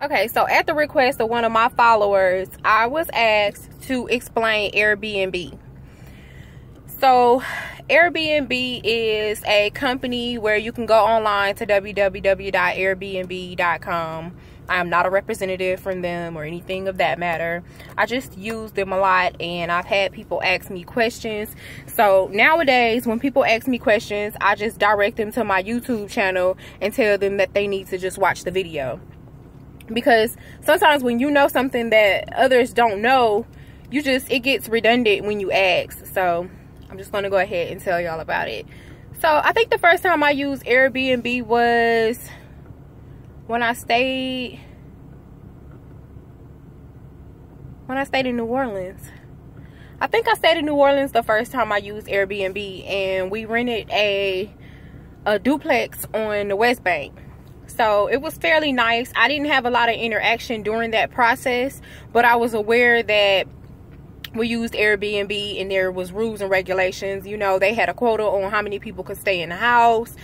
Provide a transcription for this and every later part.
Okay, so at the request of one of my followers, I was asked to explain Airbnb. So Airbnb is a company where you can go online to www.airbnb.com. I am not a representative from them or anything of that matter. I just use them a lot, and I've had people ask me questions. So nowadays, when people ask me questions, I just direct them to my YouTube channel and tell them that they need to just watch the video. Because sometimes when you know something that others don't know, it gets redundant when you ask. So I'm just going to go ahead and tell y'all about it. So I think the first time I used Airbnb was when I stayed in New Orleans. I think I stayed in New Orleans the first time I used Airbnb, and we rented a duplex on the West Bank. So it was fairly nice. I didn't have a lot of interaction during that process, but I was aware that we used Airbnb and there was rules and regulations. You know, they had a quota on how many people could stay in the house.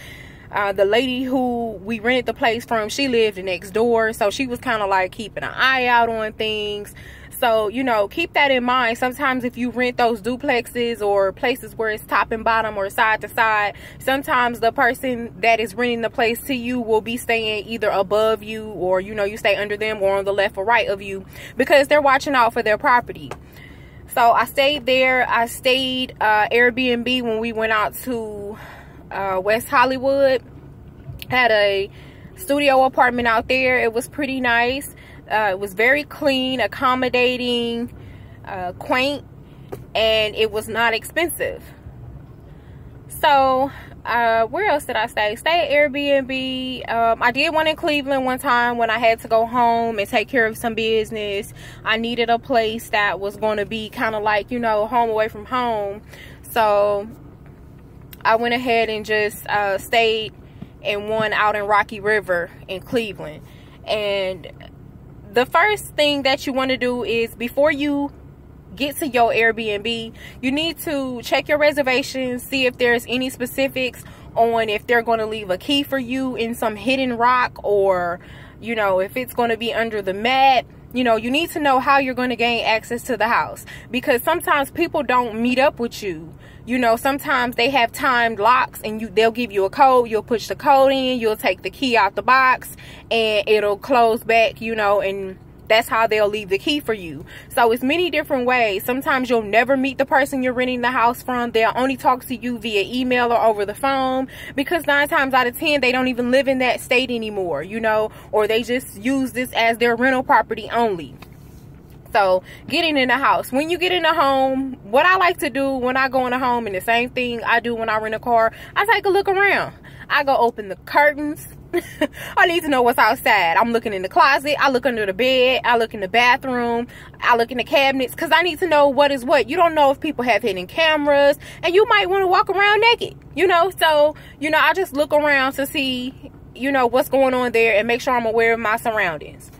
The lady who we rented the place from, she lived next door, so she was kind of like keeping an eye out on things. So, you know, keep that in mind. Sometimes if you rent those duplexes or places where it's top and bottom or side to side, sometimes the person that is renting the place to you will be staying either above you, or, you know, you stay under them, or on the left or right of you, because they're watching out for their property. So I stayed there. I stayed Airbnb when we went out to West Hollywood. Had a studio apartment out there. It was pretty nice. It was very clean, accommodating, quaint, and it was not expensive. So where else did I stay? Stay at Airbnb. I did one in Cleveland one time when I had to go home and take care of some business. I needed a place that was going to be kind of like, you know, home away from home. So I went ahead and just stayed in one out in Rocky River in Cleveland. And the first thing that you want to do is, before you get to your Airbnb, you need to check your reservations, see if there's any specifics on if they're going to leave a key for you in some hidden rock, or, you know, if it's going to be under the mat. You know, you need to know how you're going to gain access to the house, because sometimes people don't meet up with you. You know, sometimes they have timed locks, and they'll give you a code. You'll push the code in, you'll take the key out the box, and it'll close back, you know, and that's how they'll leave the key for you. So it's many different ways. Sometimes you'll never meet the person you're renting the house from. They'll only talk to you via email or over the phone, because 9 times out of 10 they don't even live in that state anymore, you know, or they just use this as their rental property only. So getting in the house, when you get in a home, what I like to do when I go in a home, and the same thing I do when I rent a car, I take a look around. I go open the curtains. I need to know what's outside. I'm looking in the closet, I look under the bed, I look in the bathroom, I look in the cabinets, because I need to know what is what. You don't know if people have hidden cameras, and you might want to walk around naked, you know. So, you know, I just look around to see, you know, what's going on there, and make sure I'm aware of my surroundings.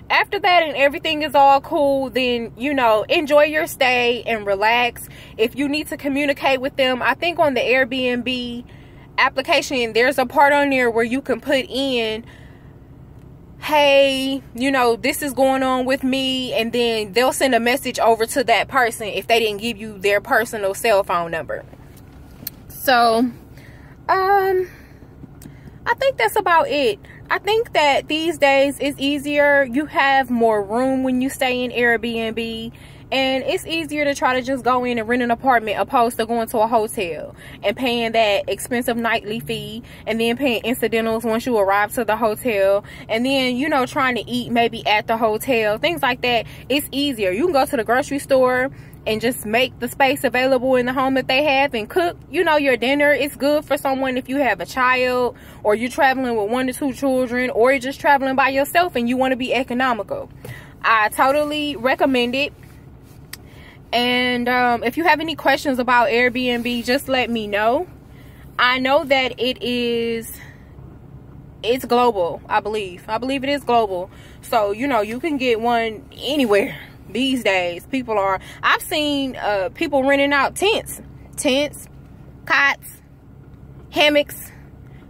After that, and everything is all cool, then, you know, enjoy your stay and relax. If you need to communicate with them, I think on the Airbnb application, there's a part on there where you can put in, hey, you know, this is going on with me, and then they'll send a message over to that person if they didn't give you their personal cell phone number. So I think that's about it. I think that these days it's easier. You have more room when you stay in Airbnb, and it's easier to try to just go in and rent an apartment opposed to going to a hotel and paying that expensive nightly fee, and then paying incidentals once you arrive to the hotel, and then, you know, trying to eat maybe at the hotel, things like that. It's easier. You can go to the grocery store and just make the space available in the home that they have and cook, you know, your dinner. It's good for someone if you have a child, or you're traveling with 1 to 2 children, or you're just traveling by yourself and you want to be economical. I totally recommend it. And if you have any questions about Airbnb, just let me know. I know that it's global. I believe it is global. So, you know, you can get one anywhere. These days, I've seen people renting out tents, cots, hammocks,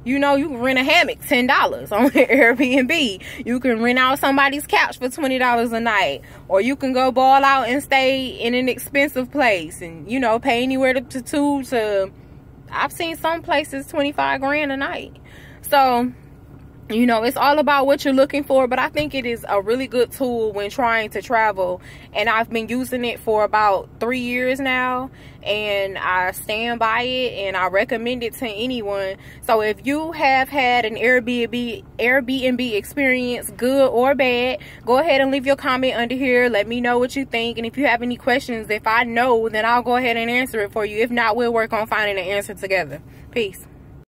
You know, you can rent a hammock, $10 on Airbnb. You can rent out somebody's couch for $20 a night. Or you can go ball out and stay in an expensive place and, you know, pay anywhere to I've seen some places 25 grand a night. So, you know, it's all about what you're looking for, but I think it is a really good tool when trying to travel, and I've been using it for about 3 years now, and I stand by it and I recommend it to anyone. So if you have had an Airbnb experience, good or bad, go ahead and leave your comment under here. Let me know what you think, and if you have any questions, if I know, then I'll go ahead and answer it for you. If not, we'll work on finding an answer together. Peace.